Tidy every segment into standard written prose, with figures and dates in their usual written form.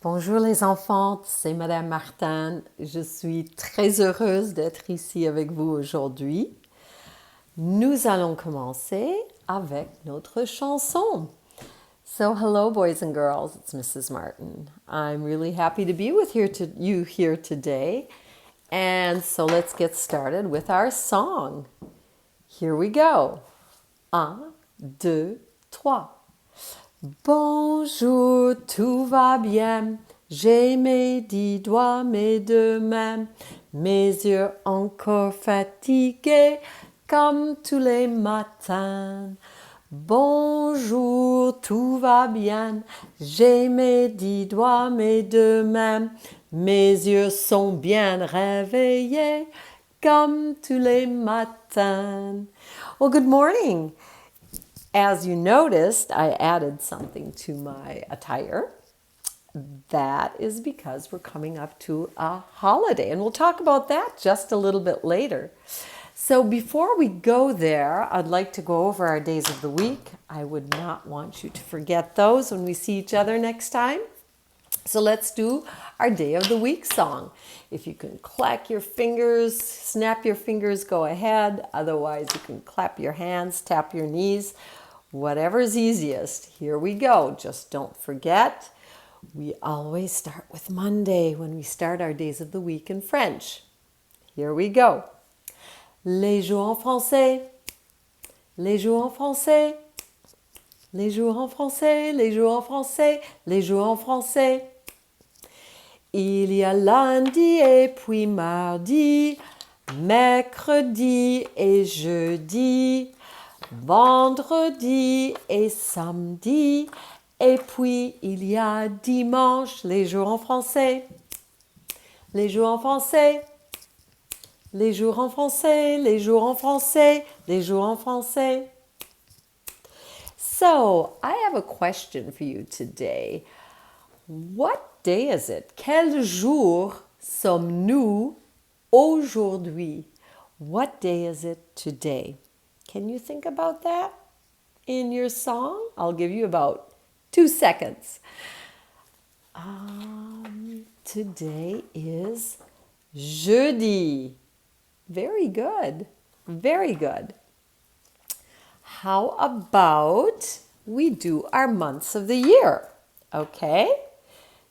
Bonjour les enfants, c'est Madame Martin. Je suis très heureuse d'être ici avec vous aujourd'hui. Nous allons commencer avec notre chanson. So hello boys and girls, it's Mrs. Martin. I'm really happy to be with you here today. And so let's get started with our song. Here we go. Un, deux, trois. Bonjour, tout va bien. J'ai mes 10 doigts, mes 2 mains, mes yeux encore fatigués comme tous les matins. Bonjour, tout va bien. J'ai mes 10 doigts, mes 2 mains, mes yeux sont bien réveillés comme tous les matins. Well, good morning. As you noticed, I added something to my attire. That is because we're coming up to a holiday, and we'll talk about that just a little bit later. So before we go there, I'd like to go over our days of the week. I would not want you to forget those when we see each other next time. So let's do our Day of the Week song. If you can clack your fingers, snap your fingers, go ahead. Otherwise, you can clap your hands, tap your knees, whatever's easiest. Here we go. Just don't forget, we always start with Monday when we start our days of the week in French. Here we go. Les jours en français, les jours en français, les jours en français, les jours en français, les jours en français. Il y a lundi et puis mardi, mercredi et jeudi, vendredi et samedi, et puis il y a dimanche, les jours en français, les jours en français, les jours en français, les jours en français, les jours en français. So, I have a question for you today. What day is it? Quel jour sommes-nous aujourd'hui? What day is it today? Can you think about that in your song? I'll give you about 2 seconds. Today is jeudi. Very good. Very good. How about we do our months of the year? Okay?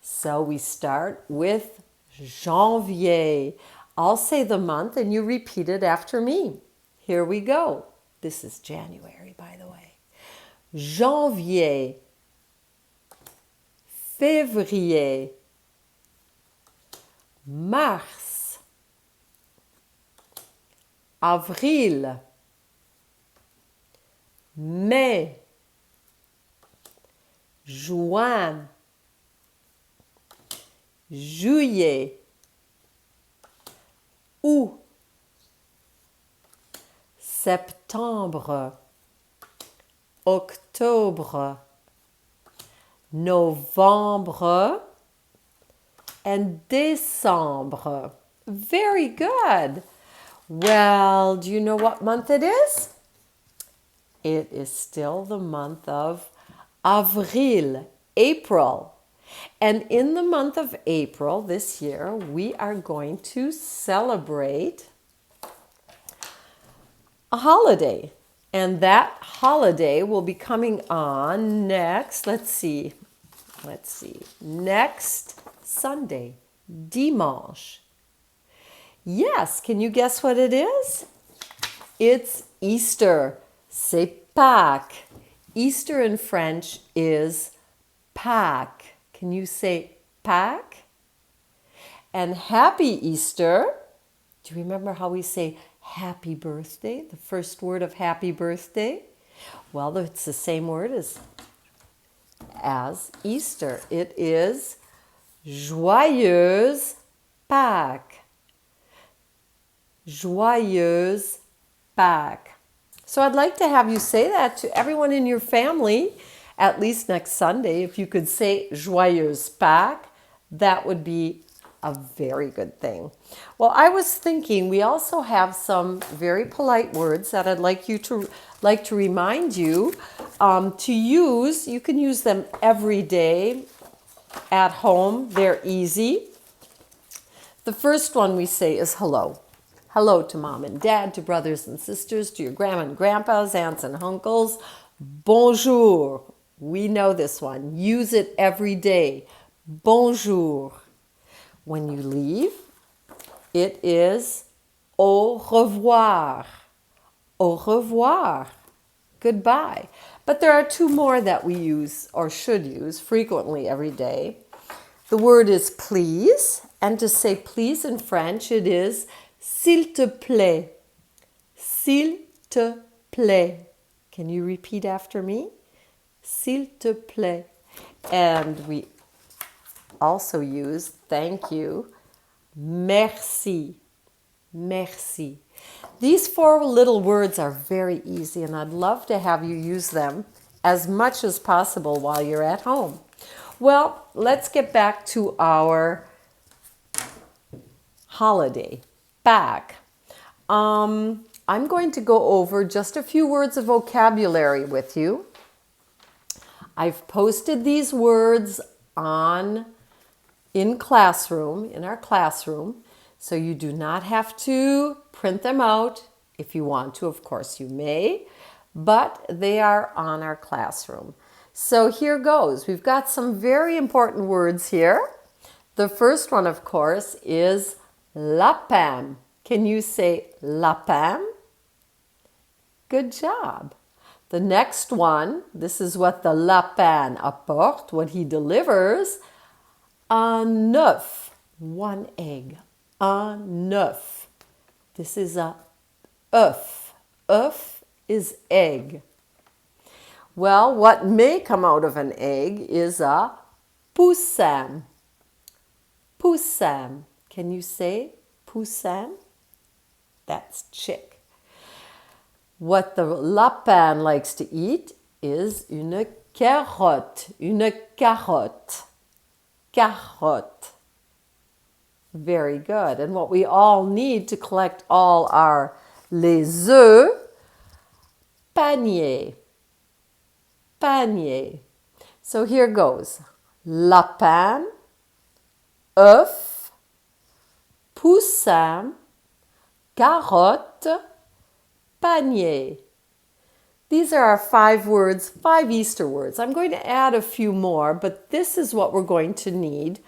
So we start with janvier. I'll say the month and you repeat it after me. Here we go. This is January, by the way. Janvier, février, mars, avril, mai, juin, juillet, août, septembre, octobre, novembre, and décembre. Very good. Well, do you know what month it is? It is still the month of Avril, April. And in the month of April this year, we are going to celebrate a holiday. And that holiday will be coming on next, let's see, next Sunday, dimanche. Yes, can you guess what it is? It's Easter. C'est Pâques. Easter in French is Pâques. Can you say Pâques? And happy Easter. Do you remember how we say happy birthday? The first word of happy birthday? Well, it's the same word as Easter. It is joyeuse Pâques. Joyeuse Pâques. So I'd like to have you say that to everyone in your family, at least next Sunday. If you could say joyeuse Pâques, that would be a very good thing. Well, I was thinking we also have some very polite words that I'd like to remind you to use. You can use them every day At home, they're easy. The first one we say is hello. Hello to mom and dad, to brothers and sisters, to your grandma and grandpas, aunts and uncles. Bonjour. We know this one. Use it every day. Bonjour. When you leave, it is au revoir. Au revoir. Goodbye. But there are two more that we use or should use frequently every day. The word is please, and to say please in French, it is s'il te plaît. S'il te plaît. Can you repeat after me? S'il te plaît. And we also use thank you. Merci. Merci. These four little words are very easy, and I'd love to have you use them as much as possible while you're at home. Well, let's get back to our holiday. Back. I'm going to go over just a few words of vocabulary with you. I've posted these words in our classroom, so you do not have to print them out. If you want to, of course you may, but they are on our classroom. So here goes. We've got some very important words here. The first one, of course, is lapin. Can you say lapin? Good job. The next one, this is what the lapin apporte, what he delivers. Un œuf, one egg. Un œuf. This is a œuf. Œuf is egg. Well, what may come out of an egg is a poussin. Poussin. Can you say poussin? That's chick. What the lapin likes to eat is une carotte. Une carotte. Carotte. Very good. And what we all need to collect all our les œufs, panier. Panier. So here goes. Lapin, œuf, poussin, carotte, panier. These are our 5 words, 5 Easter words. I'm going to add a few more, but this is what we're going to need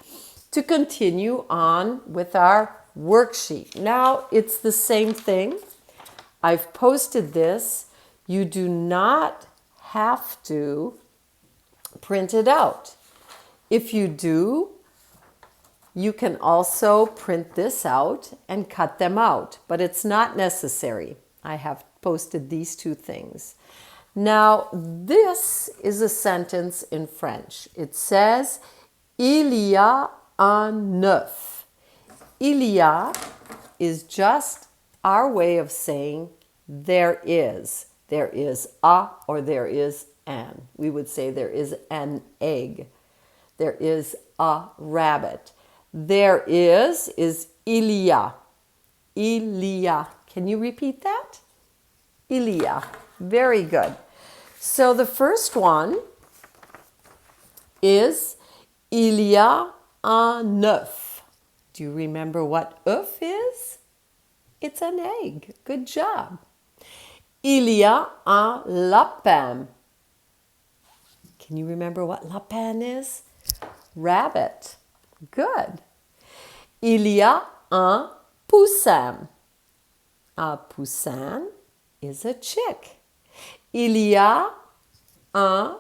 to continue on with our worksheet. Now it's the same thing. I've posted this. You do not have to print it out. If you do, you can also print this out and cut them out, but it's not necessary. I have posted these 2 things. Now, this is a sentence in French. It says, il y a un œuf. Il y a is just our way of saying there is. There is a or there is an. We would say there is an egg. There is a rabbit. There is il y a. Il y a. Can you repeat that? Il y a. Very good. So the first one is il y a un œuf. Do you remember what œuf is? It's an egg. Good job. Il y a un lapin. Can you remember what lapin is? Rabbit. Good. Il y a un poussin. A poussin is a chick. Il y a un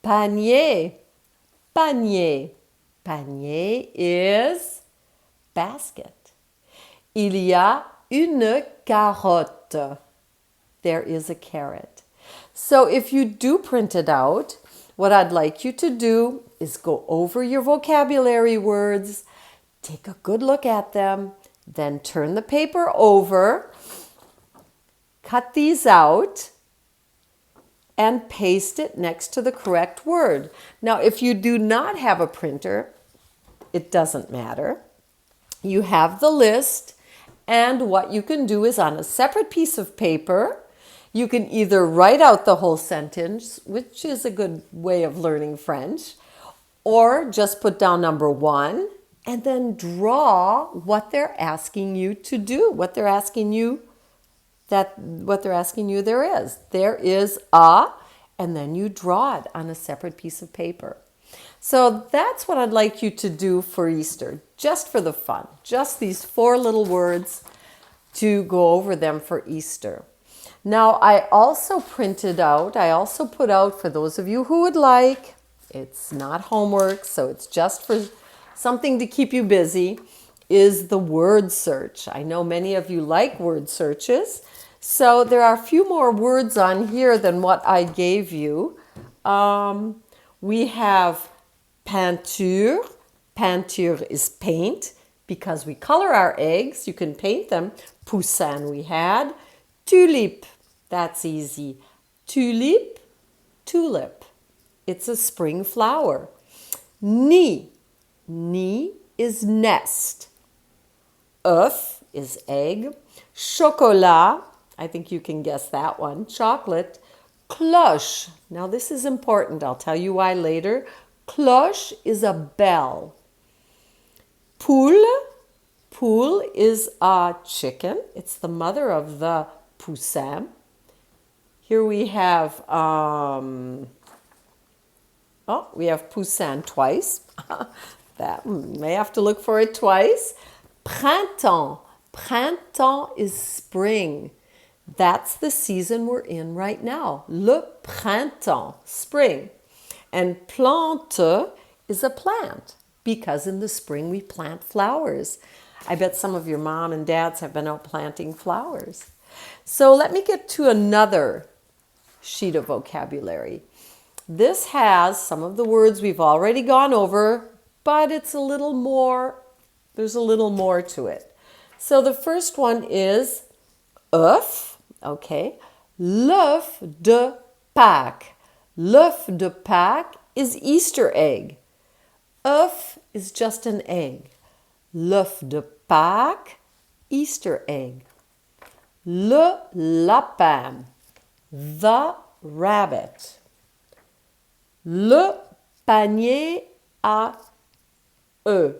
panier. Panier. Panier is basket. Il y a une carotte. There is a carrot. So if you do print it out, what I'd like you to do is go over your vocabulary words, take a good look at them, then turn the paper over, cut these out, and paste it next to the correct word. Now, if you do not have a printer, it doesn't matter. You have the list, and what you can do is on a separate piece of paper, you can either write out the whole sentence, which is a good way of learning French, Or just put down number 1 and then draw what they're asking you to do, what they're asking you there is. There is a, and then you draw it on a separate piece of paper. So that's what I'd like you to do for Easter, just for the fun. Just these 4 little words to go over them for Easter. Now, I also put out for those of you who would like, it's not homework, so it's just for something to keep you busy, is the word search. I know many of you like word searches, so there are a few more words on here than what I gave you. We have peinture. Peinture is paint because we color our eggs. You can paint them. Poussin we had. Tulip, that's easy. Tulip, tulip. It's a spring flower. Nid, nid is nest. Œuf is egg. Chocolat, I think you can guess that one. Chocolate. Cloche, now this is important. I'll tell you why later. Cloche is a bell. Poule, poule is a chicken. It's the mother of the poussin. Here we have, we have poussin twice. That may have to look for it twice. Printemps, printemps is spring. That's the season we're in right now. Le printemps, spring. And plante is a plant because in the spring we plant flowers. I bet some of your mom and dads have been out planting flowers. So let me get to another sheet of vocabulary. This has some of the words we've already gone over, but it's a little more, there's a little more to it. So the first one is œuf, okay. L'œuf de Pâques. L'œuf de Pâques is Easter egg. œuf is just an egg. L'œuf de Pâques, Easter egg. Le lapin, the rabbit. Le panier à œufs,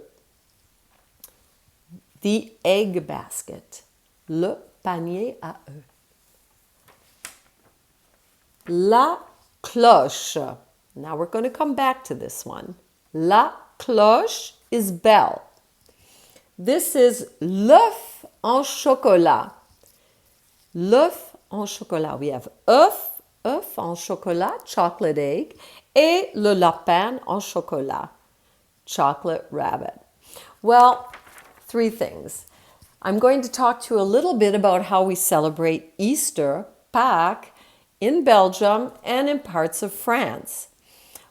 the egg basket. Le panier à œufs. La cloche. Now we're going to come back to this one. La cloche is bell. This is l'œuf en chocolat. L'œuf en chocolat. We have œuf en chocolat, chocolate egg, et le lapin en chocolat, chocolate rabbit. Well, 3 things. I'm going to talk to you a little bit about how we celebrate Easter, Pâques, in Belgium and in parts of France.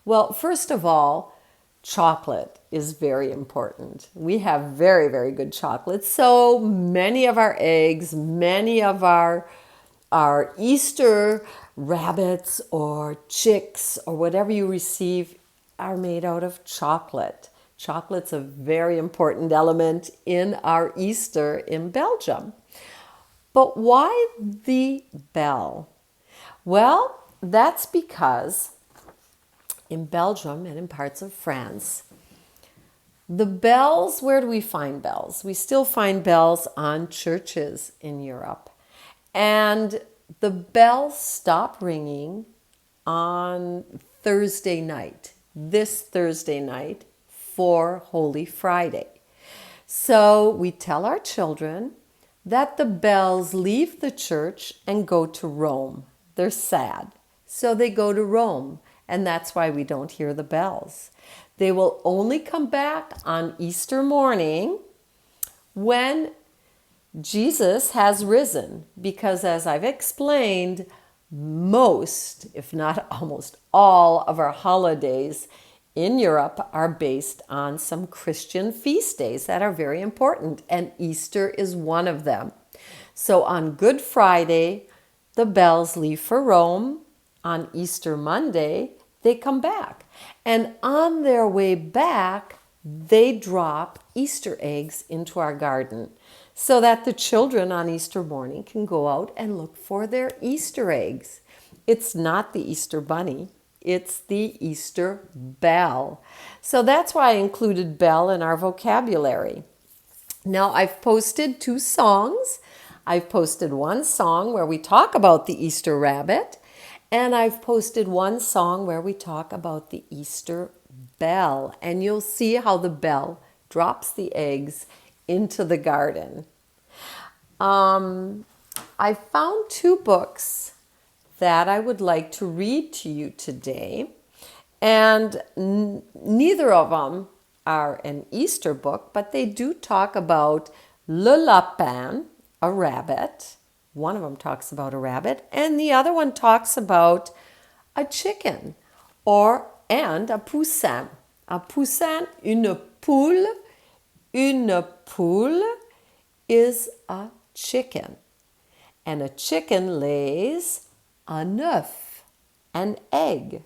Well, first of all, chocolate is very important. We have very, very good chocolate. So many of our eggs, many of our Easter rabbits or chicks or whatever you receive are made out of chocolate. Chocolate's a very important element in our Easter in Belgium. But why the bell? Well, that's because in Belgium and in parts of France, the bells, where do we find bells? We still find bells on churches in Europe. And the bells stop ringing on Thursday night, this Thursday night for Holy Friday. So we tell our children that the bells leave the church and go to Rome. They're sad. So they go to Rome, and that's why we don't hear the bells. They will only come back on Easter morning when Jesus has risen, because as I've explained, most, if not almost all of our holidays in Europe are based on some Christian feast days that are very important, and Easter is one of them. So on Good Friday, the bells leave for Rome. On Easter Monday, they come back. And on their way back, they drop Easter eggs into our garden so that the children on Easter morning can go out and look for their Easter eggs. It's not the Easter bunny. it's the Easter bell. So that's why I included bell in our vocabulary. Now I've posted 2 songs. I've posted one song where we talk about the Easter rabbit, and I've posted one song where we talk about the Easter bell. And you'll see how the bell drops the eggs into the garden. I found 2 books that I would like to read to you today. And neither of them are an Easter book, but they do talk about le lapin, a rabbit. One of them talks about a rabbit, and the other one talks about a chicken and a poussin. A poussin, une poule. Une poule is a chicken. And a chicken lays un œuf, an egg.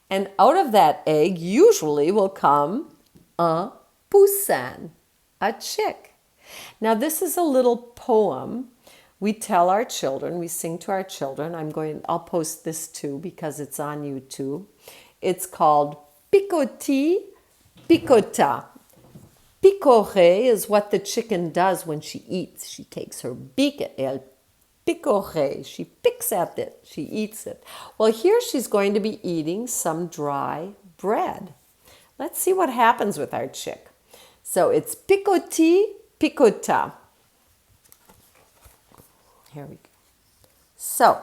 And out of that egg usually will come un poussin, a chick. Now this is a little poem we tell our children, we sing to our children. I'll post this too because it's on YouTube. It's called Picotti Picota. Picorer is what the chicken does when she eats. She takes her beak, elle picorer. She picks at it, she eats it. Well, here she's going to be eating some dry bread. Let's see what happens with our chick. So it's picotti picota. Here we go. So,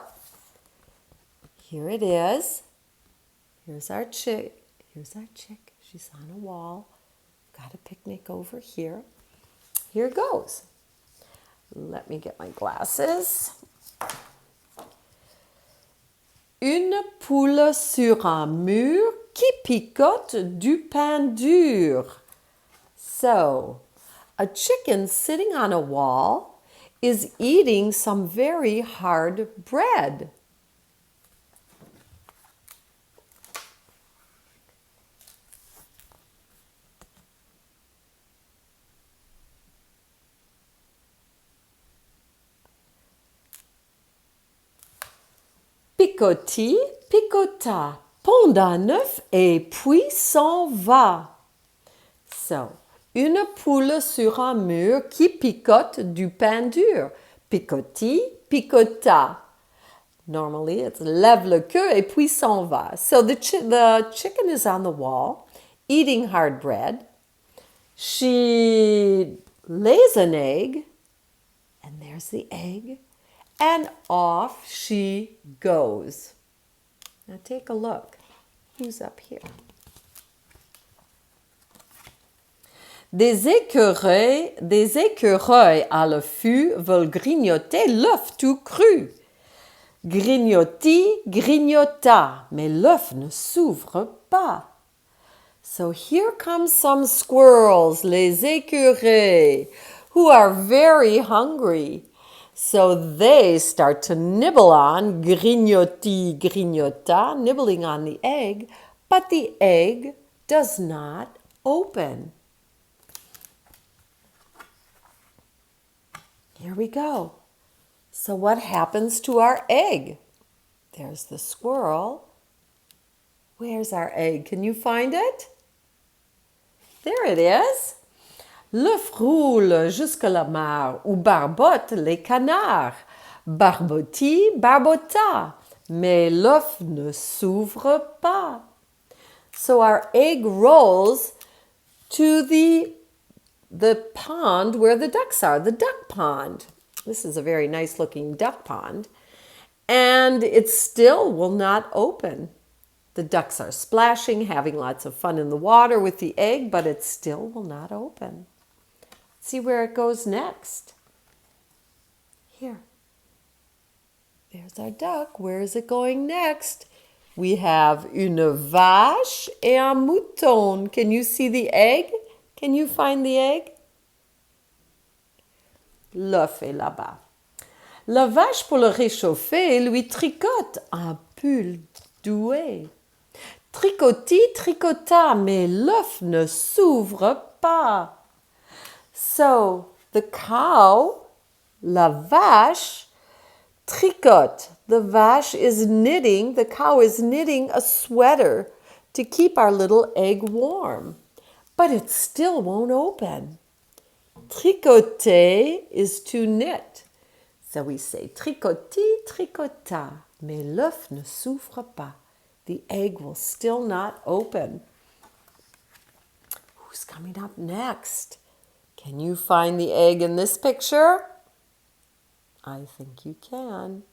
here it is. Here's our chick. Here's our chick. She's on a wall. Got a picnic over here. Here goes. Let me get my glasses. Une poule sur un mur qui picote du pain dur. So, a chicken sitting on a wall is eating some very hard bread. Picotti, picota, pond un œuf et puis s'en va. So, une poule sur un mur qui picote du pain dur. Picotti, picota. Normally it's lève le queue et puis s'en va. So the chicken is on the wall eating hard bread. She lays an egg, and there's the egg, and off she goes. Now take a look. Who's up here? Des écureuils à l'affût veulent grignoter l'œuf tout cru. Grignotti, grignota, mais l'œuf ne s'ouvre pas. So here come some squirrels, les écureuils, who are very hungry. So they start to nibble on grignotti, grignota, nibbling on the egg, but the egg does not open. Here we go. So what happens to our egg? There's the squirrel. Where's our egg? Can you find it? There it is. L'œuf roule jusque la mer où barbotent les canards. Barbotti, barbota, mais l'œuf ne s'ouvre pas. So our egg rolls to the pond where the ducks are, the duck pond. This is a very nice looking duck pond. And it still will not open. The ducks are splashing, having lots of fun in the water with the egg, but it still will not open. Let's see where it goes next. Here. There's our duck. Where is it going next? We have une vache et un mouton. Can you see the egg? Can you find the egg? L'œuf est là-bas. La vache, pour le réchauffer, lui tricote un pull doué. Tricotti, tricota, mais l'œuf ne s'ouvre pas. So, the cow, la vache, Tricote. The vache is knitting, the cow is knitting a sweater to keep our little egg warm. But it still won't open. Tricoter is to knit. So we say tricoti, tricota. Mais l'œuf ne s'ouvre pas. The egg will still not open. Who's coming up next? Can you find the egg in this picture? I think you can.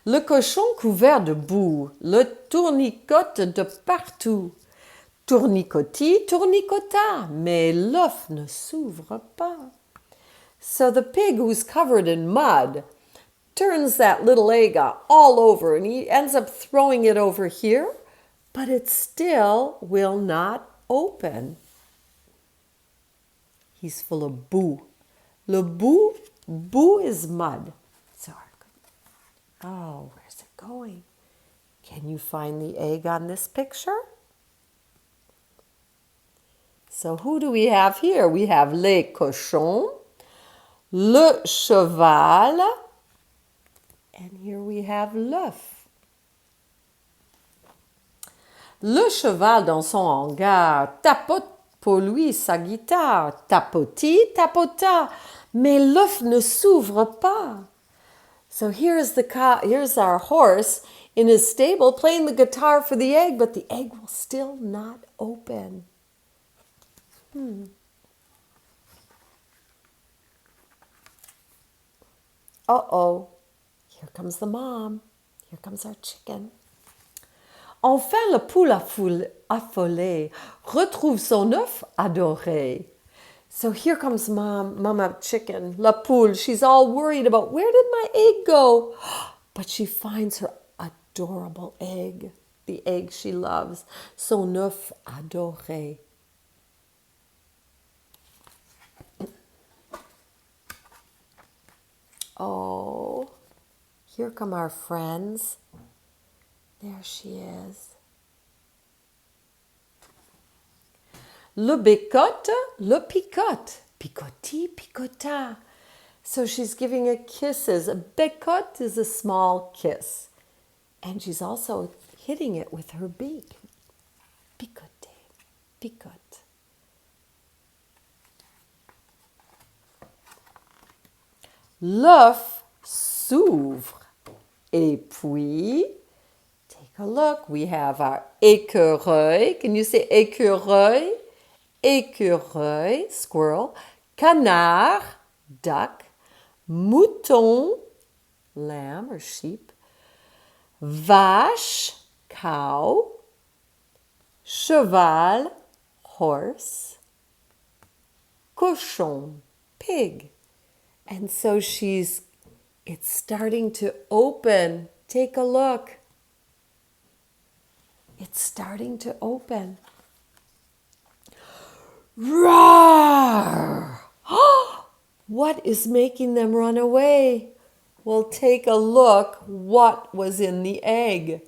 Le cochon couvert de boue, le tournicote de partout. Tournicoti, tournicota, mais l'œuf ne s'ouvre pas. So the pig who's covered in mud turns that little egg all over and he ends up throwing it over here, but it still will not open. He's full of boue. Le boue is mud. So, oh, where's it going? Can you find the egg on this picture? So who do we have here? We have les cochons, le cheval, and here we have l'œuf. Le cheval dans son hangar tapote pour lui sa guitare. Tapoti, tapota, mais l'œuf ne s'ouvre pas. So here's our horse in his stable playing the guitar for the egg, but the egg will still not open. Uh-oh, here comes the mom. Here comes our chicken. Enfin, le poule affolé retrouve son œuf adoré. So here comes Mama Chicken, la poule. She's all worried about where did my egg go? But she finds her adorable egg, the egg she loves, son œuf adoré. Oh, here come our friends. There she is. Le bécote, le picote. Picoti, picota. So she's giving it kisses. A bécote is a small kiss. And she's also hitting it with her beak. Picote, picote. L'œuf s'ouvre. Et puis, take a look. We have our écureuil. Can you say écureuil? Écureuil, squirrel. Canard, duck. Mouton, lamb or sheep. Vache, cow. Cheval, horse. Cochon, pig. And so it's starting to open. Take a look. It's starting to open. Roar! What is making them run away? Well, take a look. What was in the egg?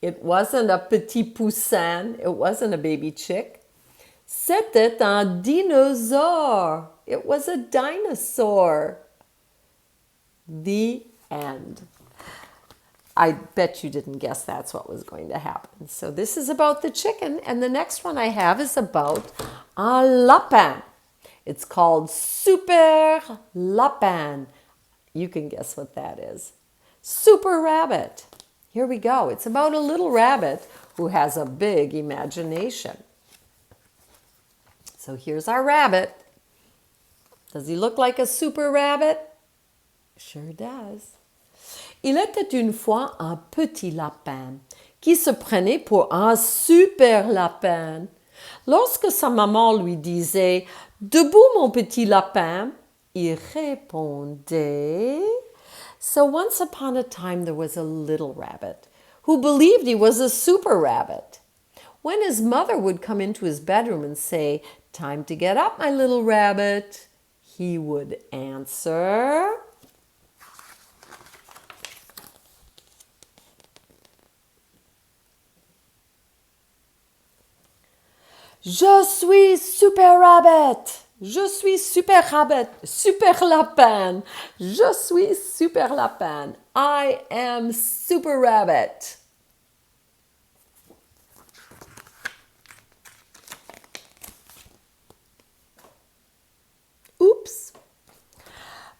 It wasn't a petit poussin. It wasn't a baby chick. C'était un dinosaure. It was a dinosaur. The end. I bet you didn't guess that's what was going to happen. So this is about the chicken, and the next one I have is about un lapin. It's called Super Lapin. You can guess what that is. Super Rabbit. Here we go. It's about a little rabbit who has a big imagination. So here's our rabbit. Does he look like a super rabbit? Sure does. Il était une fois un petit lapin qui se prenait pour un super lapin. Lorsque sa maman lui disait « Debout, mon petit lapin », il répondait. So once upon a time there was a little rabbit who believed he was a super rabbit. When his mother would come into his bedroom and say, "Time to get up, my little rabbit," he would answer, "Je suis super rabbit." Je suis super rabbit, super lapin. Je suis super lapin. I am super rabbit. Oups.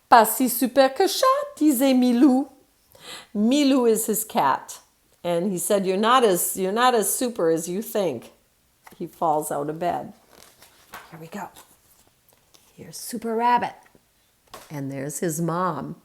Pas si super que chat, disait Milou. Milou is his cat. And he said, you're not as super as you think. He falls out of bed. Here we go. Here's Super Rabbit. And there's his mom.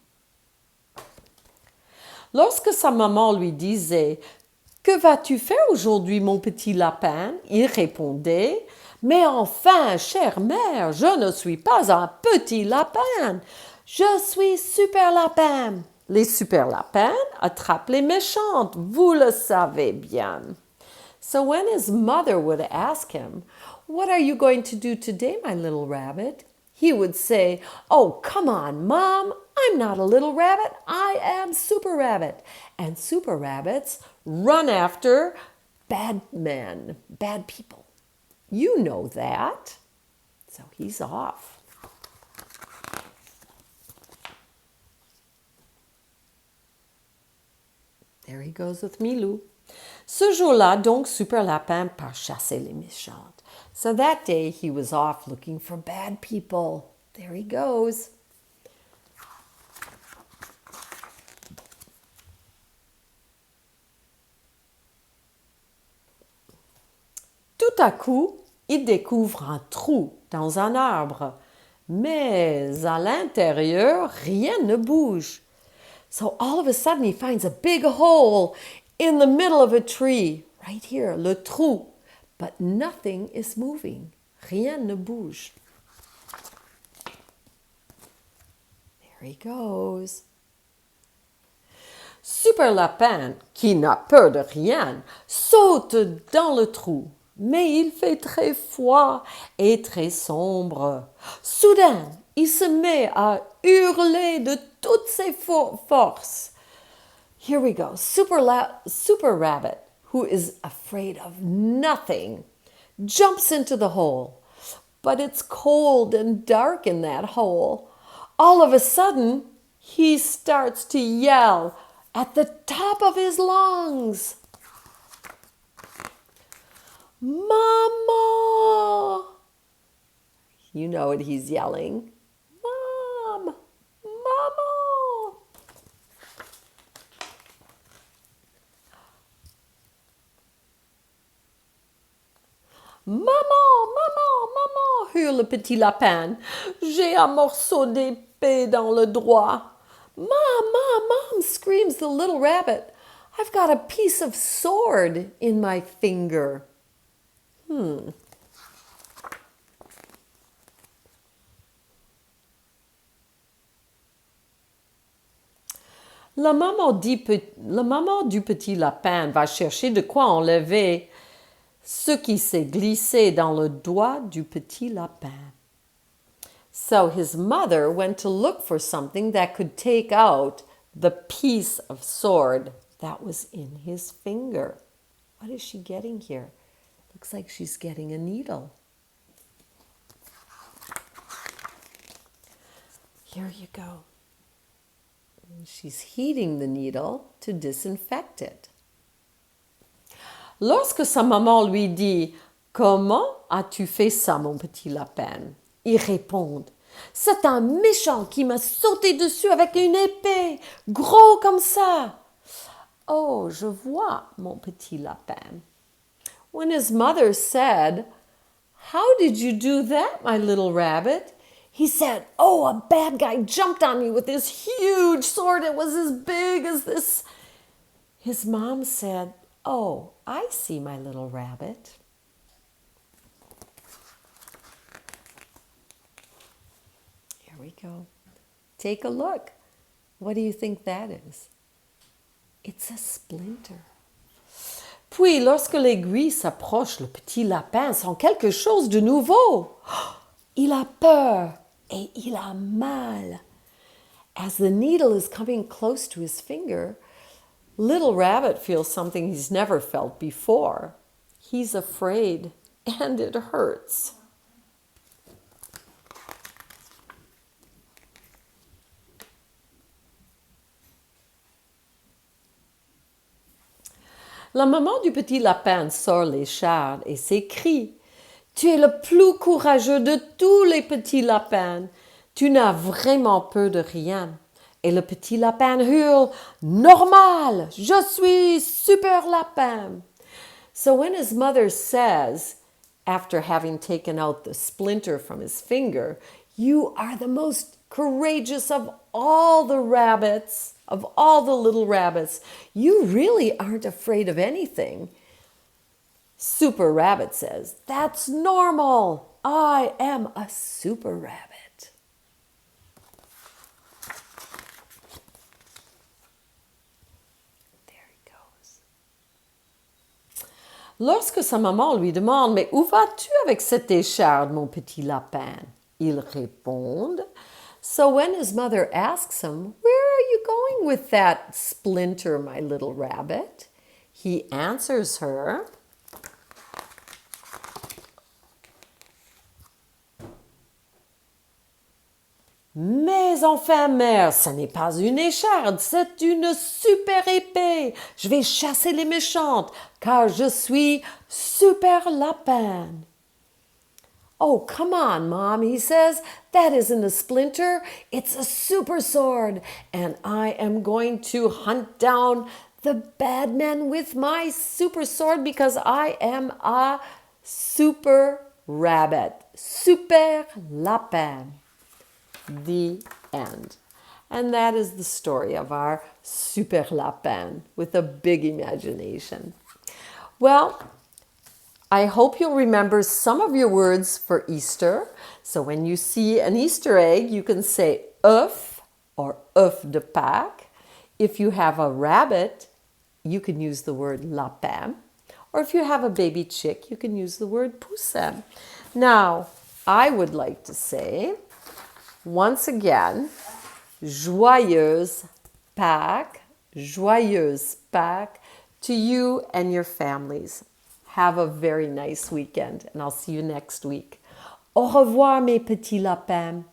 Lorsque sa maman lui disait « Que vas-tu faire aujourd'hui, mon petit lapin ?» il répondait « Mais enfin, chère mère, je ne suis pas un petit lapin. Je suis super lapin. » Les super lapins attrapent les méchantes, vous le savez bien. So when his mother would ask him, "What are you going to do today, my little rabbit?" he would say, "Oh, come on, Mom, I'm not a little rabbit, I am Super Rabbit." And super rabbits run after bad men, bad people. You know that. So he's off. There he goes with Milou. Ce jour-là, donc, Super Lapin part chasser les méchantes. So that day, he was off looking for bad people. There he goes. Tout à coup, il découvre un trou dans un arbre. Mais à l'intérieur, rien ne bouge. So all of a sudden, he finds a big hole in the middle of a tree. Right here, le trou. But nothing is moving. Rien ne bouge. There he goes. Super Lapin, qui n'a peur de rien, saute dans le trou. Mais il fait très froid et très sombre. Soudain, il se met à hurler de toutes ses forces. Here we go. Super Rabbit, who is afraid of nothing, jumps into the hole. But it's cold and dark in that hole. All of a sudden, he starts to yell at the top of his lungs. Mama! You know what he's yelling. Mom! Mama! Maman, maman, maman, hurle le petit lapin. J'ai un morceau d'épée dans le doigt. Mom, mom, mom, screams the little rabbit. I've got a piece of sword in my finger. La maman du petit lapin va chercher de quoi enlever ce qui s'est glissé dans le doigt du petit lapin. So his mother went to look for something that could take out the piece of sword that was in his finger. What is she getting here? Looks like she's getting a needle. Here you go. She's heating the needle to disinfect it. Lorsque sa maman lui dit « Comment as-tu fait ça, mon petit lapin ?» il répond « C'est un méchant qui m'a sauté dessus avec une épée, gros comme ça. » Oh, je vois, mon petit lapin. When his mother said, "How did you do that, my little rabbit?" he said, "Oh, a bad guy jumped on me with this huge sword. It was as big as this." His mom said, "Oh, I see, my little rabbit." Here we go. Take a look. What do you think that is? It's a splinter. Puis, lorsque l'aiguille s'approche, le petit lapin sent quelque chose de nouveau. Il a peur et il a mal. As the needle is coming close to his finger, Little Rabbit feels something he's never felt before. He's afraid, and it hurts. La maman du petit lapin sort l'écharde et s'écrie: Tu es le plus courageux de tous les petits lapins. Tu n'as vraiment peur de rien. Et le petit lapin hurle: Normal, je suis super lapin. So when his mother says, after having taken out the splinter from his finger, You are the most courageous of all the rabbits, of all the little rabbits. You really aren't afraid of anything. Super Rabbit says, That's normal. I am a super rabbit. There he goes. Lorsque sa maman lui demande, Mais où vas-tu avec cette écharde, mon petit lapin? Il répond. So when his mother asks him, Where are you going with that splinter, my little rabbit? He answers her, Mais enfin, mère, ce n'est pas une écharde, c'est une super épée. Je vais chasser les méchantes, car je suis super lapin. Oh, come on, Mom, he says. That isn't a splinter. It's a super sword. And I am going to hunt down the bad men with my super sword because I am a super rabbit. Super lapin. The end. And that is the story of our super lapin with a big imagination. Well, I hope you'll remember some of your words for Easter. So when you see an Easter egg, you can say œuf or œuf de Pâques. If you have a rabbit, you can use the word lapin. Or if you have a baby chick, you can use the word poussin. Now, I would like to say, once again, joyeuse Pâques to you and your families. Have a very nice weekend, and I'll see you next week. Au revoir, mes petits lapins.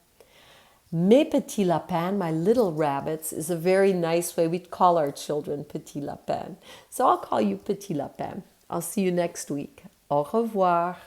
Mes petits lapins, my little rabbits, is a very nice way. We call our children petit lapin. So I'll call you petit lapin. I'll see you next week. Au revoir.